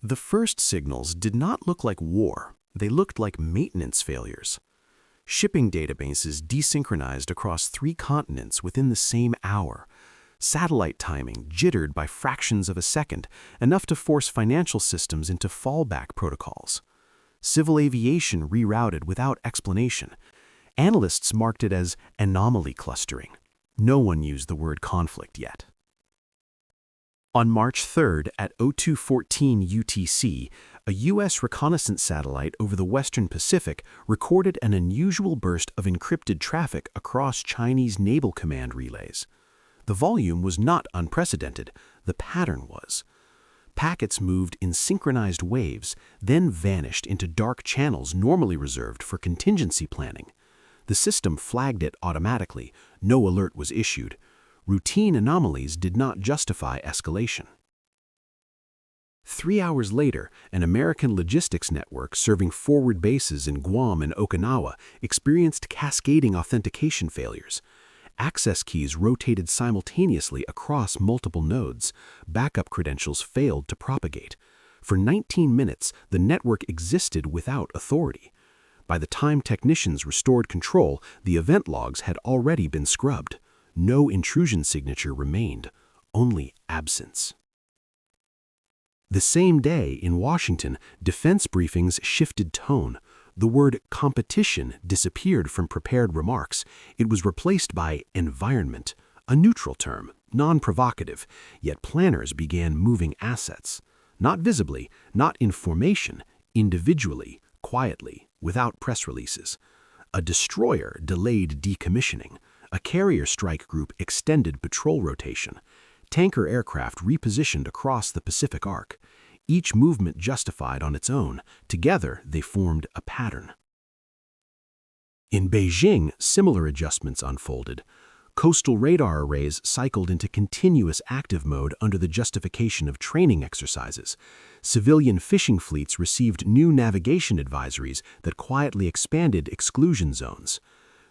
The first signals did not look like war. They looked like maintenance failures. Shipping databases desynchronized across 3 continents within the same hour. Satellite timing jittered by fractions of a second, enough to force financial systems into fallback protocols. Civil aviation rerouted without explanation. Analysts marked it as anomaly clustering. No one used the word conflict yet. On March 3rd at 0214 UTC, a U.S. reconnaissance satellite over the Western Pacific recorded an unusual burst of encrypted traffic across Chinese Naval Command relays. The volume was not unprecedented, the pattern was. Packets moved in synchronized waves, then vanished into dark channels normally reserved for contingency planning. The system flagged it automatically, no alert was issued. Routine anomalies did not justify escalation. 3 hours later, an American logistics network serving forward bases in Guam and Okinawa experienced cascading authentication failures. Access keys rotated simultaneously across multiple nodes. Backup credentials failed to propagate. For 19 minutes, the network existed without authority. By the time technicians restored control, the event logs had already been scrubbed. No intrusion signature remained, only absence. The same day, in Washington, defense briefings shifted tone. The word competition disappeared from prepared remarks. It was replaced by environment, a neutral term, non-provocative, yet planners began moving assets. Not visibly, not in formation, individually, quietly, without press releases. A destroyer delayed decommissioning. A carrier strike group extended patrol rotation. Tanker aircraft repositioned across the Pacific Arc. Each movement justified on its own. Together, they formed a pattern. In Beijing, similar adjustments unfolded. Coastal radar arrays cycled into continuous active mode under the justification of training exercises. Civilian fishing fleets received new navigation advisories that quietly expanded exclusion zones.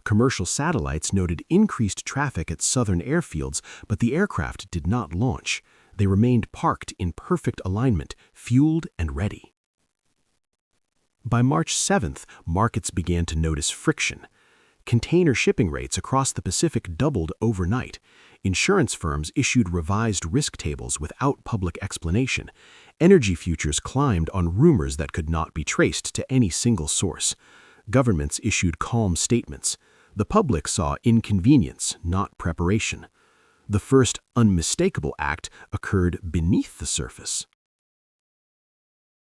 Commercial satellites noted increased traffic at southern airfields, but the aircraft did not launch. They remained parked in perfect alignment, fueled and ready. By March 7th, markets began to notice friction. Container shipping rates across the Pacific doubled overnight. Insurance firms issued revised risk tables without public explanation. Energy futures climbed on rumors that could not be traced to any single source. Governments issued calm statements. The public saw inconvenience, not preparation. The first unmistakable act occurred beneath the surface.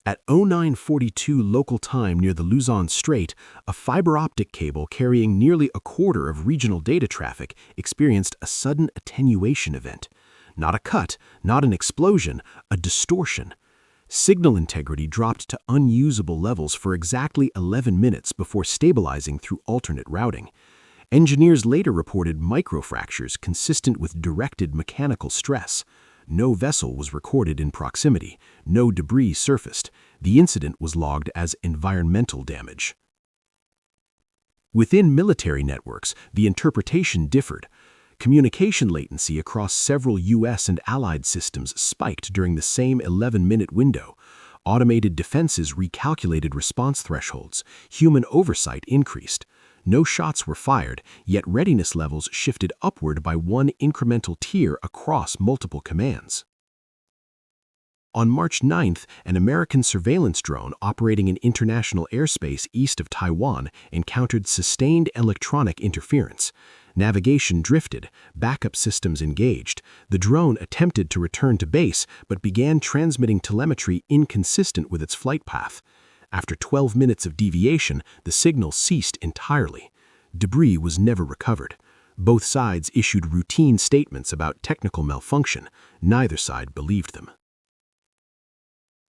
At 0942 local time near the Luzon Strait, a fiber optic cable carrying nearly a quarter of regional data traffic experienced a sudden attenuation event. Not a cut, not an explosion, a distortion. Signal integrity dropped to unusable levels for exactly 11 minutes before stabilizing through alternate routing. Engineers later reported microfractures consistent with directed mechanical stress. No vessel was recorded in proximity. No debris surfaced. The incident was logged as environmental damage. Within military networks, the interpretation differed. Communication latency across several U.S. and allied systems spiked during the same 11-minute window. Automated defenses recalculated response thresholds. Human oversight increased. No shots were fired, yet readiness levels shifted upward by one incremental tier across multiple commands. On March 9th, an American surveillance drone operating in international airspace east of Taiwan encountered sustained electronic interference. Navigation drifted, backup systems engaged. The drone attempted to return to base, but began transmitting telemetry inconsistent with its flight path. After 12 minutes of deviation, the signal ceased entirely. Debris was never recovered. Both sides issued routine statements about technical malfunction. Neither side believed them.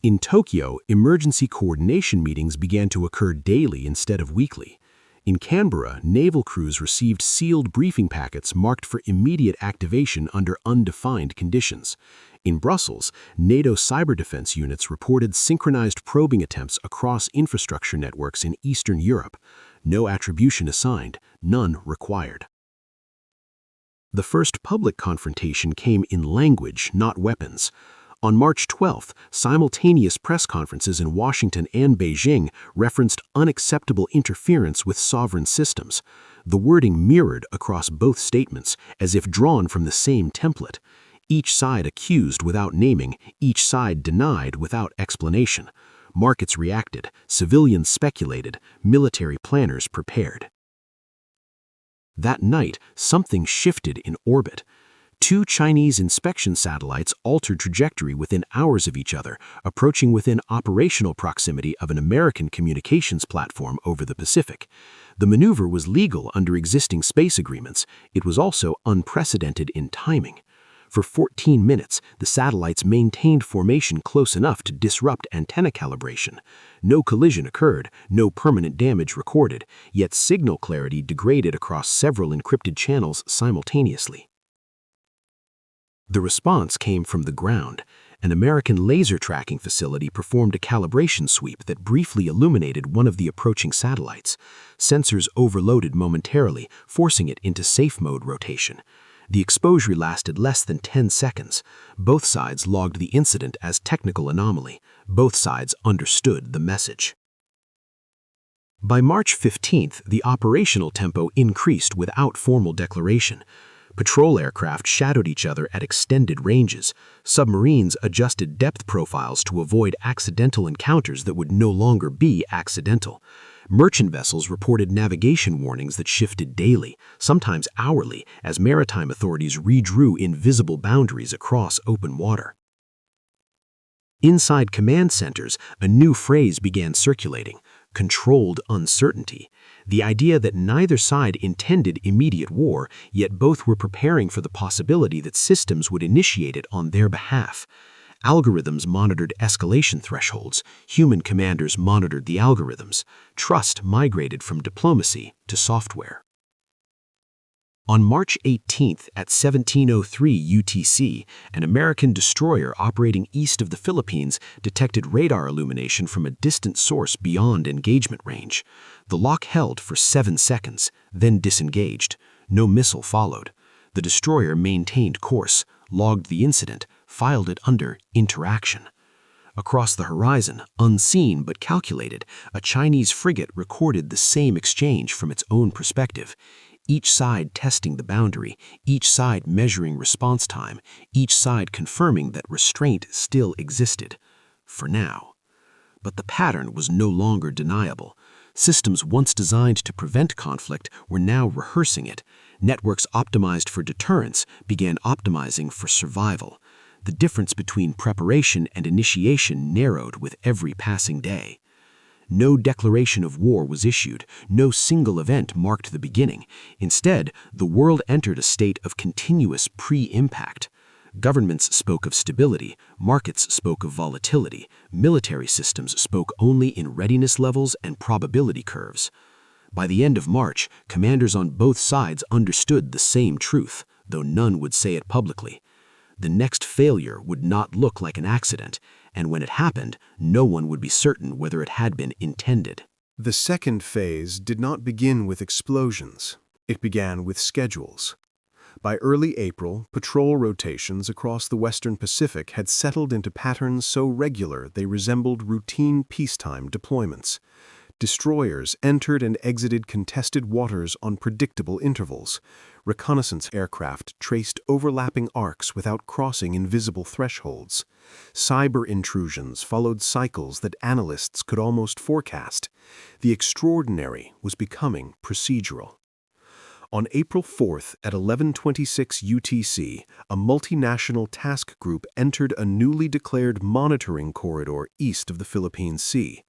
In Tokyo, emergency coordination meetings began to occur daily instead of weekly. In Canberra, naval crews received sealed briefing packets marked for immediate activation under undefined conditions. In Brussels, NATO cyber defense units reported synchronized probing attempts across infrastructure networks in Eastern Europe. No attribution assigned, none required. The first public confrontation came in language, not weapons. On March 12th, simultaneous press conferences in Washington and Beijing referenced unacceptable interference with sovereign systems. The wording mirrored across both statements, as if drawn from the same template. Each side accused without naming, each side denied without explanation. Markets reacted, civilians speculated, military planners prepared. That night, something shifted in orbit. Two Chinese inspection satellites altered trajectory within hours of each other, approaching within operational proximity of an American communications platform over the Pacific. The maneuver was legal under existing space agreements. It was also unprecedented in timing. For 14 minutes, the satellites maintained formation close enough to disrupt antenna calibration. No collision occurred, no permanent damage recorded, yet signal clarity degraded across several encrypted channels simultaneously. The response came from the ground. An American laser tracking facility performed a calibration sweep that briefly illuminated one of the approaching satellites. Sensors overloaded momentarily, forcing it into safe mode rotation. The exposure lasted less than 10 seconds. Both sides logged the incident as technical anomaly. Both sides understood the message. By March 15th, the operational tempo increased without formal declaration. Patrol aircraft shadowed each other at extended ranges. Submarines adjusted depth profiles to avoid accidental encounters that would no longer be accidental. Merchant vessels reported navigation warnings that shifted daily, sometimes hourly, as maritime authorities redrew invisible boundaries across open water. Inside command centers, a new phrase began circulating: controlled uncertainty. The idea that neither side intended immediate war, yet both were preparing for the possibility that systems would initiate it on their behalf. Algorithms monitored escalation thresholds. Human commanders monitored the algorithms. Trust migrated from diplomacy to software. On March 18th at 17:03 UTC, an American destroyer operating east of the Philippines detected radar illumination from a distant source beyond engagement range. The lock held for 7 seconds, then disengaged. No missile followed. The destroyer maintained course, logged the incident, filed it under interaction. Across the horizon, unseen but calculated, a Chinese frigate recorded the same exchange from its own perspective. Each side testing the boundary, each side measuring response time, each side confirming that restraint still existed. For now. But the pattern was no longer deniable. Systems once designed to prevent conflict were now rehearsing it. Networks optimized for deterrence began optimizing for survival. The difference between preparation and initiation narrowed with every passing day. No declaration of war was issued. No single event marked the beginning. Instead, the world entered a state of continuous pre-impact. Governments spoke of stability, markets spoke of volatility, military systems spoke only in readiness levels and probability curves. By the end of March, commanders on both sides understood the same truth, though none would say it publicly. The next failure would not look like an accident, and when it happened, no one would be certain whether it had been intended. The second phase did not begin with explosions. It began with schedules. By early April, patrol rotations across the Western Pacific had settled into patterns so regular they resembled routine peacetime deployments. Destroyers entered and exited contested waters on predictable intervals. Reconnaissance aircraft traced overlapping arcs without crossing invisible thresholds. Cyber intrusions followed cycles that analysts could almost forecast. The extraordinary was becoming procedural. On April 4th at 11:26 UTC, a multinational task group entered a newly declared monitoring corridor east of the Philippine Sea.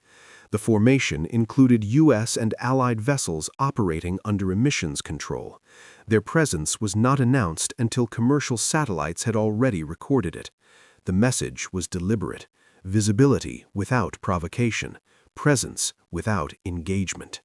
The formation included U.S. and Allied vessels operating under emissions control. Their presence was not announced until commercial satellites had already recorded it. The message was deliberate: visibility without provocation, presence without engagement.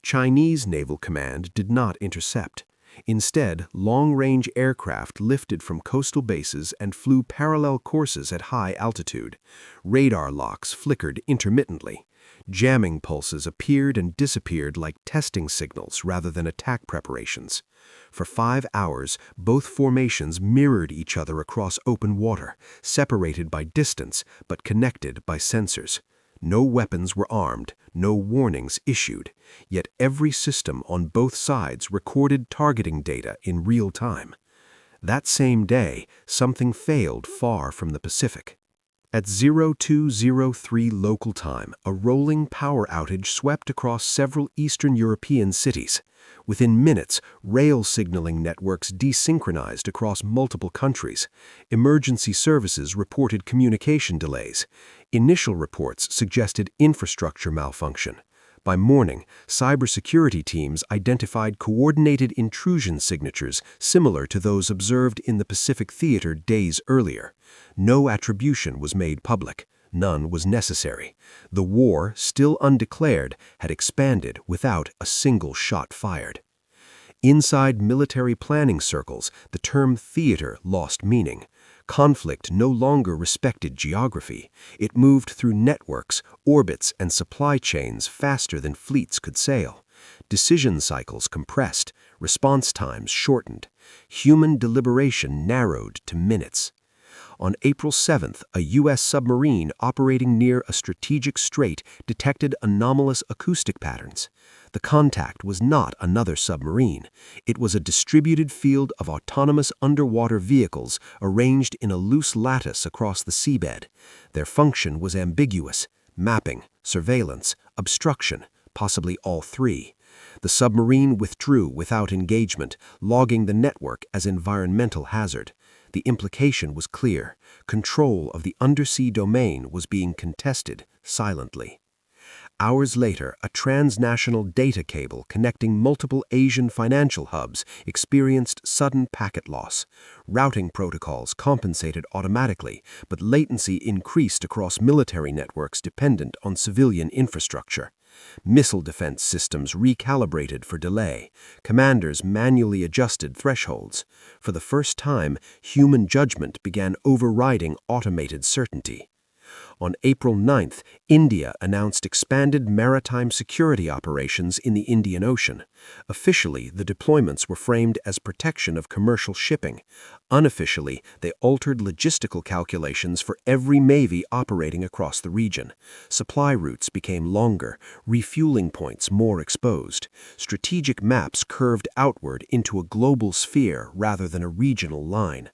Chinese Naval Command did not intercept. Instead, long-range aircraft lifted from coastal bases and flew parallel courses at high altitude. Radar locks flickered intermittently. Jamming pulses appeared and disappeared like testing signals rather than attack preparations. For 5 hours, both formations mirrored each other across open water, separated by distance but connected by sensors. No weapons were armed, no warnings issued, yet every system on both sides recorded targeting data in real time. That same day, something failed far from the Pacific. At 0203 local time, a rolling power outage swept across several Eastern European cities. Within minutes, rail signaling networks desynchronized across multiple countries. Emergency services reported communication delays. Initial reports suggested infrastructure malfunction. By morning, cybersecurity teams identified coordinated intrusion signatures similar to those observed in the Pacific Theater days earlier. No attribution was made public. None was necessary. The war, still undeclared, had expanded without a single shot fired. Inside military planning circles, the term theater lost meaning. Conflict no longer respected geography. It moved through networks, orbits, and supply chains faster than fleets could sail. Decision cycles compressed, response times shortened. Human deliberation narrowed to minutes. On April 7th, a U.S. submarine operating near a strategic strait detected anomalous acoustic patterns. The contact was not another submarine. It was a distributed field of autonomous underwater vehicles arranged in a loose lattice across the seabed. Their function was ambiguous: mapping, surveillance, obstruction, possibly all three. The submarine withdrew without engagement, logging the network as environmental hazard. The implication was clear: control of the undersea domain was being contested silently. Hours later, a transnational data cable connecting multiple Asian financial hubs experienced sudden packet loss. Routing protocols compensated automatically, but latency increased across military networks dependent on civilian infrastructure. Missile defense systems recalibrated for delay. Commanders manually adjusted thresholds. For the first time, human judgment began overriding automated certainty. On April 9th, India announced expanded maritime security operations in the Indian Ocean. Officially, the deployments were framed as protection of commercial shipping. Unofficially, they altered logistical calculations for every navy operating across the region. Supply routes became longer, refueling points more exposed. Strategic maps curved outward into a global sphere rather than a regional line.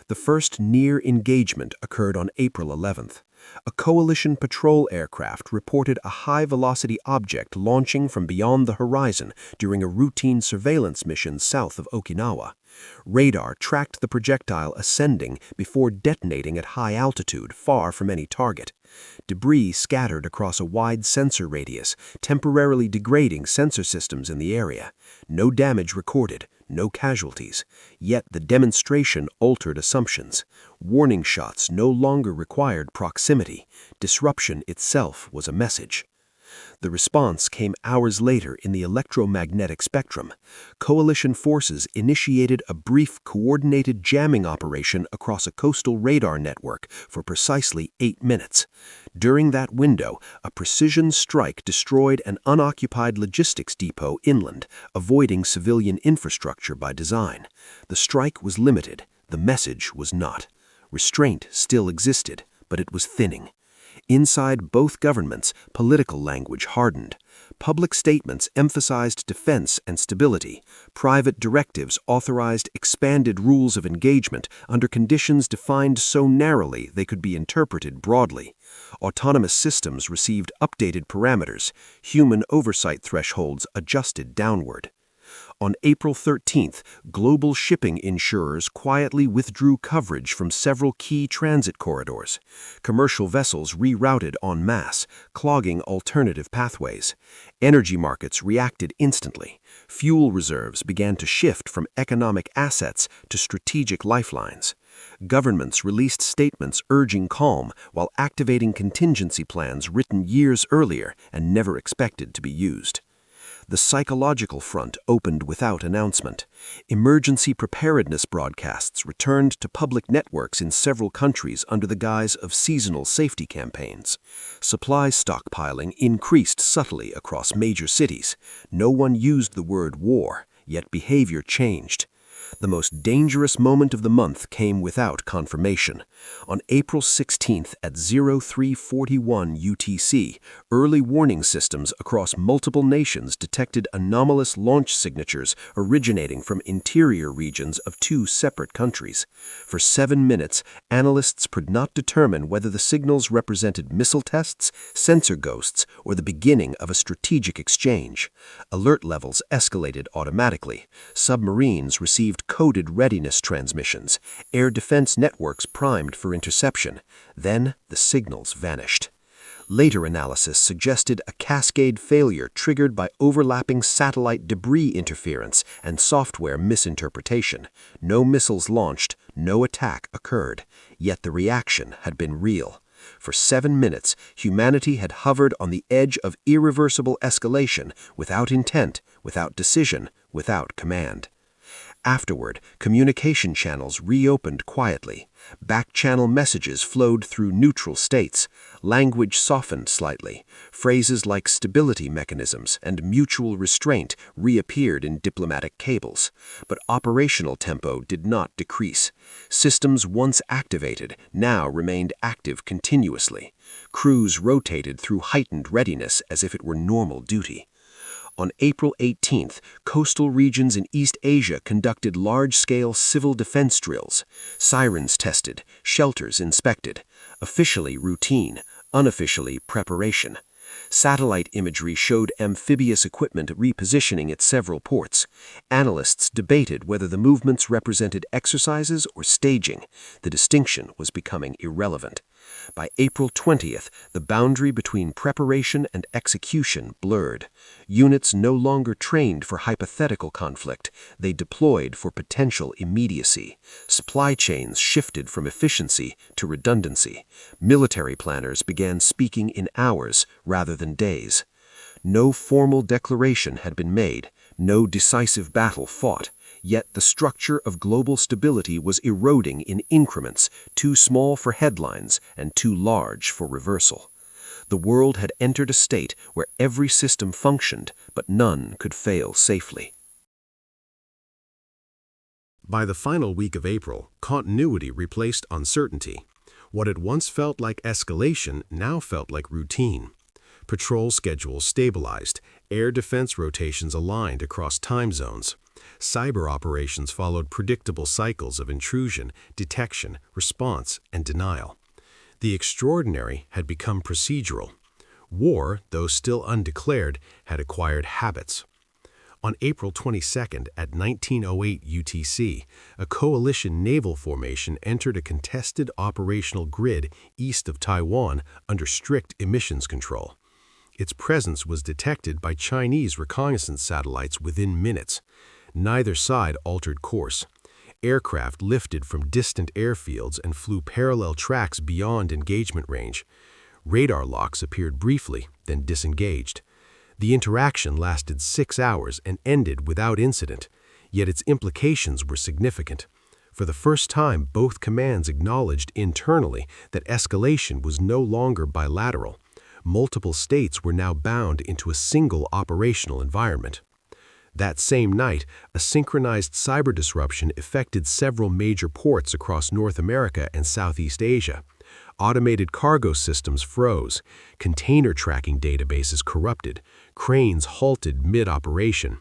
The first near engagement occurred on April 11th. A coalition patrol aircraft reported a high-velocity object launching from beyond the horizon during a routine surveillance mission south of Okinawa. Radar tracked the projectile ascending before detonating at high altitude, far from any target. Debris scattered across a wide sensor radius, temporarily degrading sensor systems in the area. No damage recorded, no casualties. Yet the demonstration altered assumptions. Warning shots no longer required proximity. Disruption itself was a message. The response came hours later in the electromagnetic spectrum. Coalition forces initiated a brief coordinated jamming operation across a coastal radar network for precisely 8 minutes. During that window, a precision strike destroyed an unoccupied logistics depot inland, avoiding civilian infrastructure by design. The strike was limited. The message was not. Restraint still existed, but it was thinning. Inside both governments, political language hardened. Public statements emphasized defense and stability. Private directives authorized expanded rules of engagement under conditions defined so narrowly they could be interpreted broadly. Autonomous systems received updated parameters. Human oversight thresholds adjusted downward. On April 13th, global shipping insurers quietly withdrew coverage from several key transit corridors. Commercial vessels rerouted en masse, clogging alternative pathways. Energy markets reacted instantly. Fuel reserves began to shift from economic assets to strategic lifelines. Governments released statements urging calm while activating contingency plans written years earlier and never expected to be used. The psychological front opened without announcement. Emergency preparedness broadcasts returned to public networks in several countries under the guise of seasonal safety campaigns. Supply stockpiling increased subtly across major cities. No one used the word war, yet behavior changed. The most dangerous moment of the month came without confirmation. On April 16th at 0341 UTC, early warning systems across multiple nations detected anomalous launch signatures originating from interior regions of two separate countries. For 7 minutes, analysts could not determine whether the signals represented missile tests, sensor ghosts, or the beginning of a strategic exchange. Alert levels escalated automatically. Submarines received coded readiness transmissions, air defense networks primed for interception. Then the signals vanished. Later analysis suggested a cascade failure triggered by overlapping satellite debris interference and software misinterpretation. No missiles launched, no attack occurred, yet the reaction had been real. For 7 minutes, humanity had hovered on the edge of irreversible escalation, without intent, without decision, without command. Afterward, communication channels reopened quietly. Back-channel messages flowed through neutral states. Language softened slightly. Phrases like stability mechanisms and mutual restraint reappeared in diplomatic cables. But operational tempo did not decrease. Systems once activated now remained active continuously. Crews rotated through heightened readiness as if it were normal duty. On April 18th, coastal regions in East Asia conducted large-scale civil defense drills. Sirens tested, shelters inspected. Officially routine, unofficially preparation. Satellite imagery showed amphibious equipment repositioning at several ports. Analysts debated whether the movements represented exercises or staging. The distinction was becoming irrelevant. By April 20th, the boundary between preparation and execution blurred. Units no longer trained for hypothetical conflict, they deployed for potential immediacy. Supply chains shifted from efficiency to redundancy. Military planners began speaking in hours rather than days. No formal declaration had been made, no decisive battle fought. Yet the structure of global stability was eroding in increments, too small for headlines and too large for reversal. The world had entered a state where every system functioned, but none could fail safely. By the final week of April, continuity replaced uncertainty. What had once felt like escalation now felt like routine. Patrol schedules stabilized, air defense rotations aligned across time zones. Cyber operations followed predictable cycles of intrusion, detection, response, and denial. The extraordinary had become procedural. War, though still undeclared, had acquired habits. On April 22nd at 1908 UTC, a coalition naval formation entered a contested operational grid east of Taiwan under strict emissions control. Its presence was detected by Chinese reconnaissance satellites within minutes. Neither side altered course. Aircraft lifted from distant airfields and flew parallel tracks beyond engagement range. Radar locks appeared briefly, then disengaged. The interaction lasted 6 hours and ended without incident, yet its implications were significant. For the first time, both commands acknowledged internally that escalation was no longer bilateral. Multiple states were now bound into a single operational environment. That same night, a synchronized cyber disruption affected several major ports across North America and Southeast Asia. Automated cargo systems froze, container tracking databases corrupted, cranes halted mid-operation.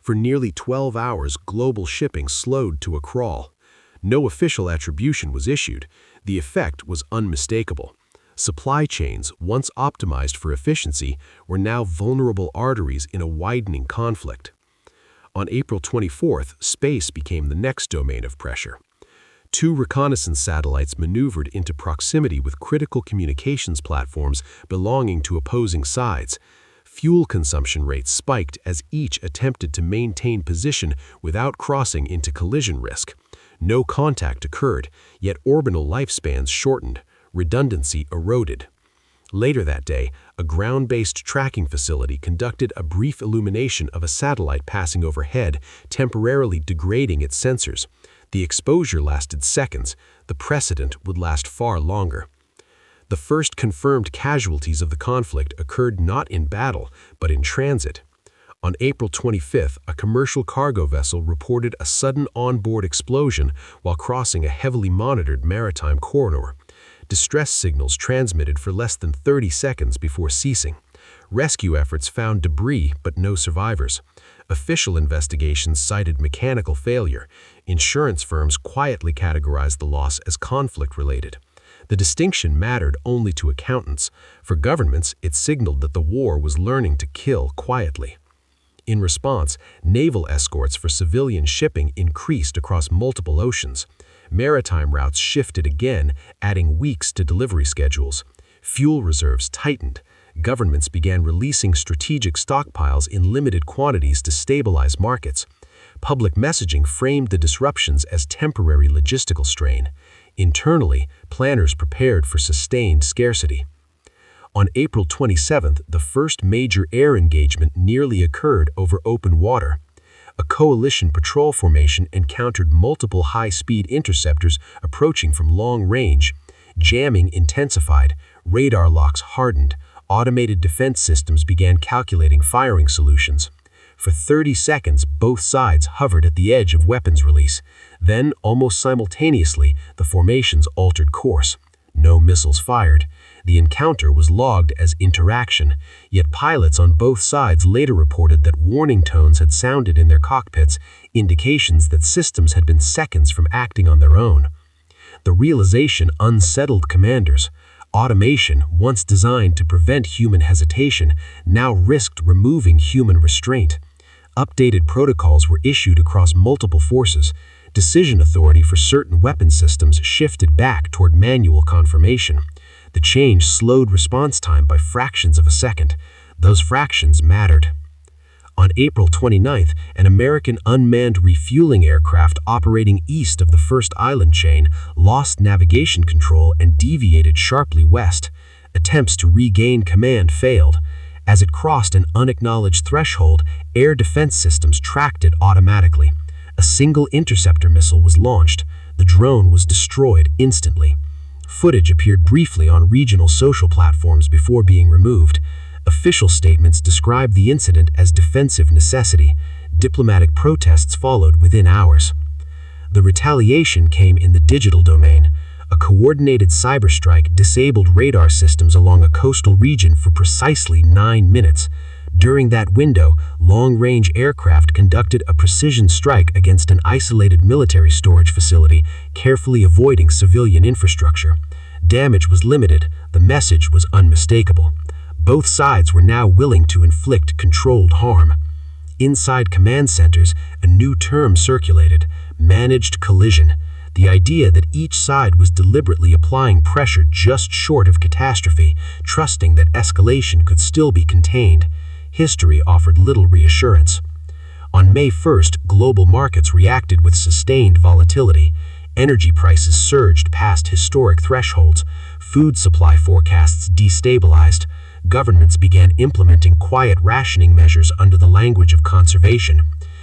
For nearly 12 hours, global shipping slowed to a crawl. No official attribution was issued. The effect was unmistakable. Supply chains, once optimized for efficiency, were now vulnerable arteries in a widening conflict. On April 24th, space became the next domain of pressure. 2 reconnaissance satellites maneuvered into proximity with critical communications platforms belonging to opposing sides. Fuel consumption rates spiked as each attempted to maintain position without crossing into collision risk. No contact occurred, yet orbital lifespans shortened. Redundancy eroded. Later that day, a ground-based tracking facility conducted a brief illumination of a satellite passing overhead, temporarily degrading its sensors. The exposure lasted seconds. The precedent would last far longer. The first confirmed casualties of the conflict occurred not in battle, but in transit. On April 25th, a commercial cargo vessel reported a sudden onboard explosion while crossing a heavily monitored maritime corridor. Distress signals transmitted for less than 30 seconds before ceasing. Rescue efforts found debris but no survivors. Official investigations cited mechanical failure. Insurance firms quietly categorized the loss as conflict-related. The distinction mattered only to accountants. For governments, it signaled that the war was learning to kill quietly. In response, naval escorts for civilian shipping increased across multiple oceans. Maritime routes shifted again, adding weeks to delivery schedules. Fuel reserves tightened. Governments began releasing strategic stockpiles in limited quantities to stabilize markets. Public messaging framed the disruptions as temporary logistical strain. Internally, planners prepared for sustained scarcity. On April 27th, the first major air engagement nearly occurred over open water. A coalition patrol formation encountered multiple high-speed interceptors approaching from long range. Jamming intensified, radar locks hardened, automated defense systems began calculating firing solutions. For 30 seconds, both sides hovered at the edge of weapons release. Then, almost simultaneously, the formations altered course. No missiles fired. The encounter was logged as interaction, yet pilots on both sides later reported that warning tones had sounded in their cockpits, indications that systems had been seconds from acting on their own. The realization unsettled commanders. Automation, once designed to prevent human hesitation, now risked removing human restraint. Updated protocols were issued across multiple forces. Decision authority for certain weapon systems shifted back toward manual confirmation. The change slowed response time by fractions of a second. Those fractions mattered. On April 29th, an American unmanned refueling aircraft operating east of the first island chain lost navigation control and deviated sharply west. Attempts to regain command failed. As it crossed an unacknowledged threshold, air defense systems tracked it automatically. A single interceptor missile was launched. The drone was destroyed instantly. Footage appeared briefly on regional social platforms before being removed. Official statements described the incident as defensive necessity. Diplomatic protests followed within hours. The retaliation came in the digital domain. A coordinated cyberstrike disabled radar systems along a coastal region for precisely 9 minutes. During that window, long-range aircraft conducted a precision strike against an isolated military storage facility, carefully avoiding civilian infrastructure. Damage was limited. The message was unmistakable. Both sides were now willing to inflict controlled harm. Inside command centers, a new term circulated: managed collision. The idea that each side was deliberately applying pressure just short of catastrophe, trusting that escalation could still be contained. History offered little reassurance. On May 1st, global markets reacted with sustained volatility. Energy prices surged past historic thresholds. Food supply forecasts destabilized. Governments began implementing quiet rationing measures under the language of conservation.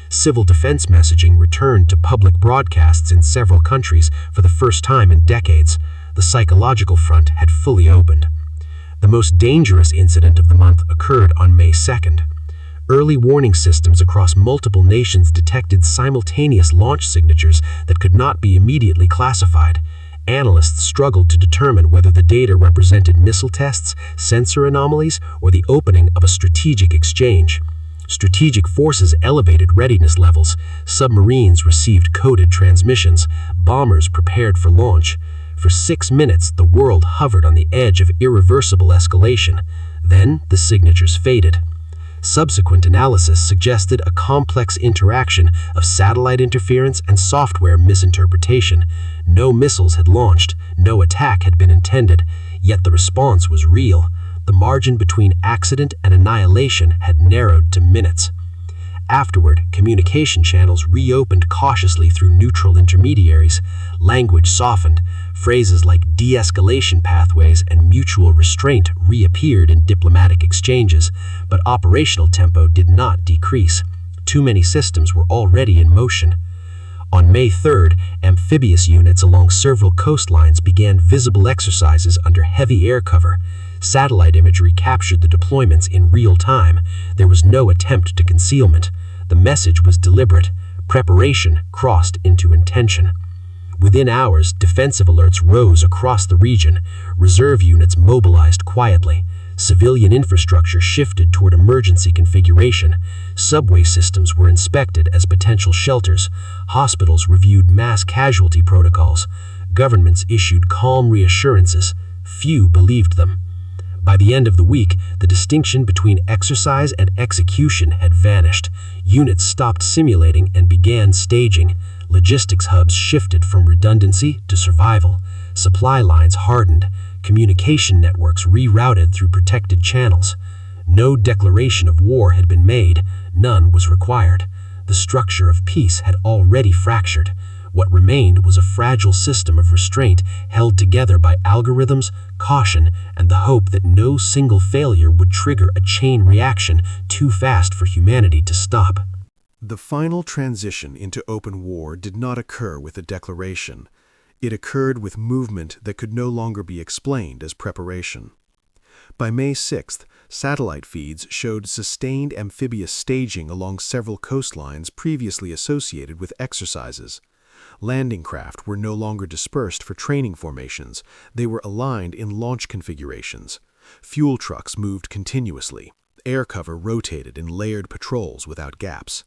Civil defense messaging returned to public broadcasts in several countries for the first time in decades. The psychological front had fully opened. The most dangerous incident of the month occurred on May 2nd. Early warning systems across multiple nations detected simultaneous launch signatures that could not be immediately classified. Analysts struggled to determine whether the data represented missile tests, sensor anomalies, or the opening of a strategic exchange. Strategic forces elevated readiness levels. Submarines received coded transmissions. Bombers prepared for launch. For 6 minutes, the world hovered on the edge of irreversible escalation. Then, the signatures faded. Subsequent analysis suggested a complex interaction of satellite interference and software misinterpretation. No missiles had launched, no attack had been intended, yet the response was real. The margin between accident and annihilation had narrowed to minutes. Afterward, communication channels reopened cautiously through neutral intermediaries. Language softened. Phrases like de-escalation pathways and mutual restraint reappeared in diplomatic exchanges, but operational tempo did not decrease. Too many systems were already in motion. On May 3rd, amphibious units along several coastlines began visible exercises under heavy air cover. Satellite imagery captured the deployments in real time. There was no attempt to concealment. The message was deliberate. Preparation crossed into intention. Within hours, defensive alerts rose across the region. Reserve units mobilized quietly. Civilian infrastructure shifted toward emergency configuration. Subway systems were inspected as potential shelters. Hospitals reviewed mass casualty protocols. Governments issued calm reassurances. Few believed them. By the end of the week, the distinction between exercise and execution had vanished. Units stopped simulating and began staging. Logistics hubs shifted from redundancy to survival. Supply lines hardened. Communication networks rerouted through protected channels. No declaration of war had been made. None was required. The structure of peace had already fractured. What remained was a fragile system of restraint held together by algorithms, caution, and the hope that no single failure would trigger a chain reaction too fast for humanity to stop. The final transition into open war did not occur with a declaration. It occurred with movement that could no longer be explained as preparation. By May 6th, satellite feeds showed sustained amphibious staging along several coastlines previously associated with exercises. Landing craft were no longer dispersed for training formations. They were aligned in launch configurations. Fuel trucks moved continuously. Air cover rotated in layered patrols without gaps.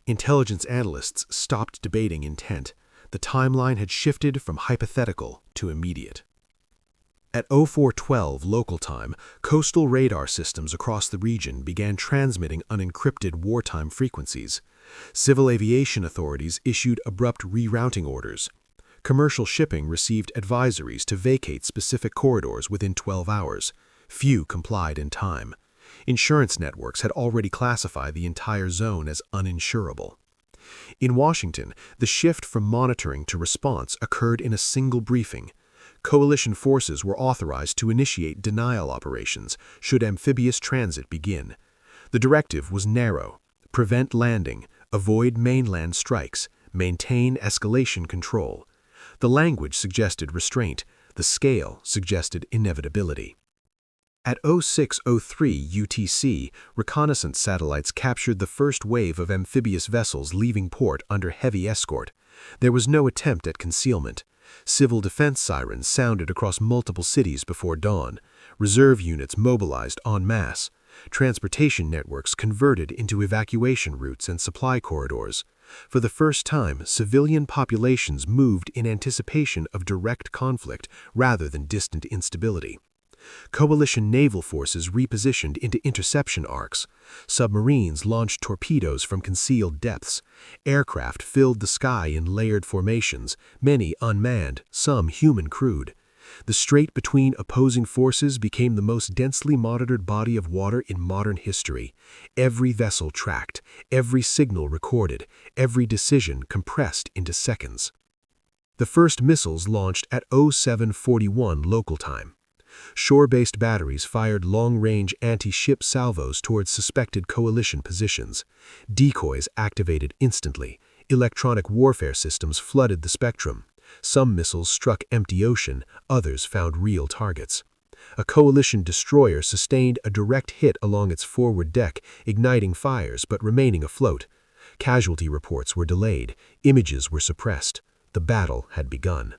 Intelligence analysts stopped debating intent. The timeline had shifted from hypothetical to immediate. At 0412 local time, coastal radar systems across the region began transmitting unencrypted wartime frequencies. Civil aviation authorities issued abrupt rerouting orders. Commercial shipping received advisories to vacate specific corridors within 12 hours. Few complied in time. Insurance networks had already classified the entire zone as uninsurable. In Washington, the shift from monitoring to response occurred in a single briefing. Coalition forces were authorized to initiate denial operations should amphibious transit begin. The directive was narrow: prevent landing, avoid mainland strikes, maintain escalation control. The language suggested restraint, the scale suggested inevitability. At 0603 UTC, reconnaissance satellites captured the first wave of amphibious vessels leaving port under heavy escort. There was no attempt at concealment. Civil defense sirens sounded across multiple cities before dawn. Reserve units mobilized en masse. Transportation networks converted into evacuation routes and supply corridors. For the first time, civilian populations moved in anticipation of direct conflict rather than distant instability. Coalition naval forces repositioned into interception arcs. Submarines launched torpedoes from concealed depths. Aircraft filled the sky in layered formations, many unmanned, some human-crewed. The strait between opposing forces became the most densely monitored body of water in modern history. Every vessel tracked, every signal recorded, every decision compressed into seconds. The first missiles launched at 0741 local time. Shore-based batteries fired long-range anti-ship salvos towards suspected coalition positions. Decoys activated instantly. Electronic warfare systems flooded the spectrum. Some missiles struck empty ocean, others found real targets. A coalition destroyer sustained a direct hit along its forward deck, igniting fires but remaining afloat. Casualty reports were delayed. Images were suppressed. The battle had begun.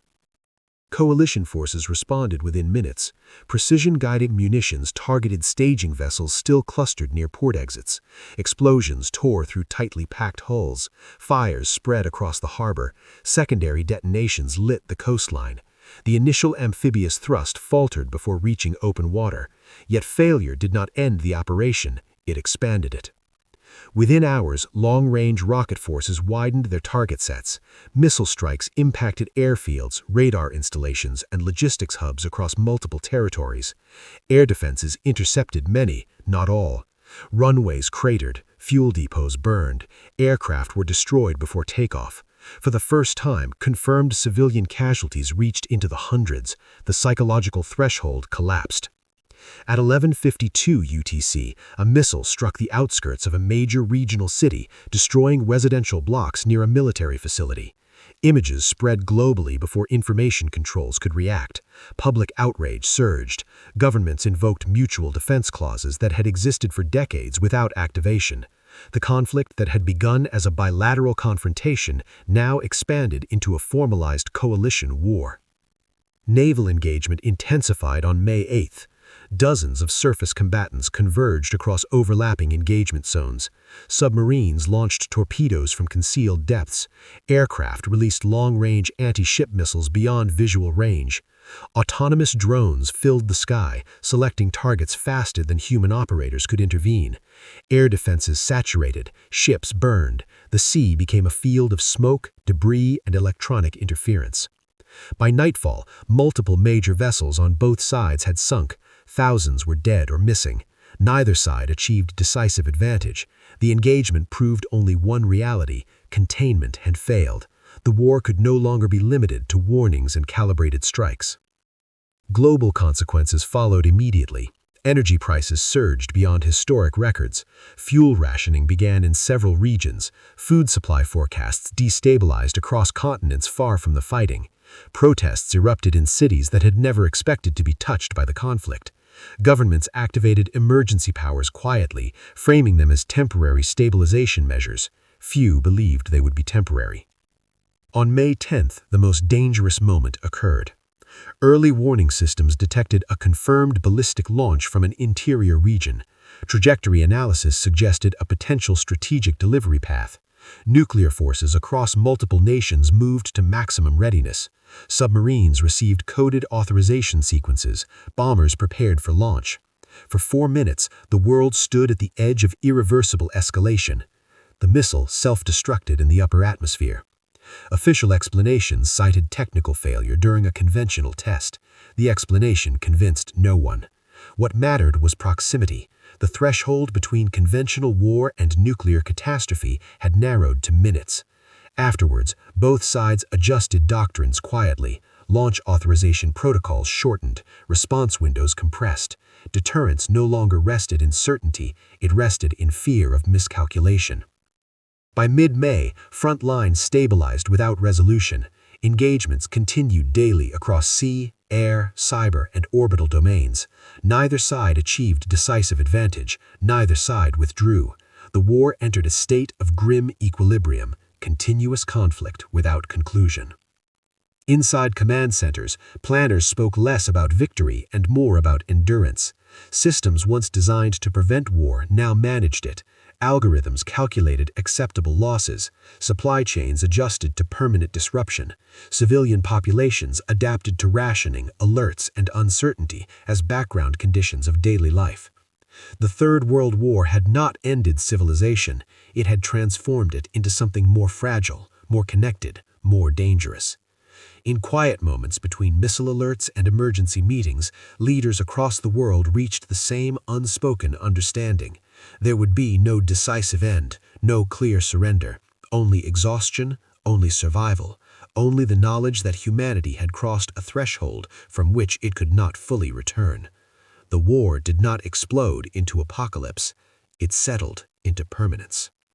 Coalition forces responded within minutes. Precision-guided munitions targeted staging vessels still clustered near port exits. Explosions tore through tightly packed hulls. Fires spread across the harbor. Secondary detonations lit the coastline. The initial amphibious thrust faltered before reaching open water. Yet failure did not end the operation, it expanded it. Within hours, long-range rocket forces widened their target sets. Missile strikes impacted airfields, radar installations, and logistics hubs across multiple territories. Air defenses intercepted many, not all. Runways cratered, Fuel depots burned. Aircraft were destroyed before takeoff. For the first time, confirmed civilian casualties reached into the hundreds. The psychological threshold collapsed. At 11:52 UTC, a missile struck the outskirts of a major regional city, destroying residential blocks near a military facility. Images spread globally before information controls could react. Public outrage surged. Governments invoked mutual defense clauses that had existed for decades without activation. The conflict that had begun as a bilateral confrontation now expanded into a formalized coalition war. Naval engagement intensified on May 8th. Dozens of surface combatants converged across overlapping engagement zones. Submarines launched torpedoes from concealed depths. Aircraft released long-range anti-ship missiles beyond visual range. Autonomous drones filled the sky, selecting targets faster than human operators could intervene. Air defenses saturated, ships burned. The sea became a field of smoke, debris, and electronic interference. By nightfall, multiple major vessels on both sides had sunk. Thousands were dead or missing. Neither side achieved decisive advantage. The engagement proved only one reality: containment had failed. The war could no longer be limited to warnings and calibrated strikes. Global consequences followed immediately. Energy prices surged beyond historic records. Fuel rationing began in several regions. Food supply forecasts destabilized across continents far from the fighting. Protests erupted in cities that had never expected to be touched by the conflict. Governments activated emergency powers quietly, framing them as temporary stabilization measures. Few believed they would be temporary. On May 10th, the most dangerous moment occurred. Early warning systems detected a confirmed ballistic launch from an interior region. Trajectory analysis suggested a potential strategic delivery path. Nuclear forces across multiple nations moved to maximum readiness. Submarines received coded authorization sequences. Bombers prepared for launch. For 4 minutes, the world stood at the edge of irreversible escalation. The missile self-destructed in the upper atmosphere. Official explanations cited technical failure during a conventional test. The explanation convinced no one. What mattered was proximity. The threshold between conventional war and nuclear catastrophe had narrowed to minutes. Afterwards, both sides adjusted doctrines quietly. Launch authorization protocols shortened, response windows compressed. Deterrence no longer rested in certainty, it rested in fear of miscalculation. By mid-May, front lines stabilized without resolution. Engagements continued daily across sea, air, cyber, and orbital domains. Neither side achieved decisive advantage. Neither side withdrew. The war entered a state of grim equilibrium, continuous conflict without conclusion. Inside command centers, planners spoke less about victory and more about endurance. Systems once designed to prevent war now managed it. Algorithms calculated acceptable losses. Supply chains adjusted to permanent disruption. Civilian populations adapted to rationing, alerts, and uncertainty as background conditions of daily life. The Third World War had not ended civilization. It had transformed it into something more fragile, more connected, more dangerous. In quiet moments between missile alerts and emergency meetings, leaders across the world reached the same unspoken understanding. There would be no decisive end, no clear surrender, only exhaustion, only survival, only the knowledge that humanity had crossed a threshold from which it could not fully return. The war did not explode into apocalypse, it settled into permanence.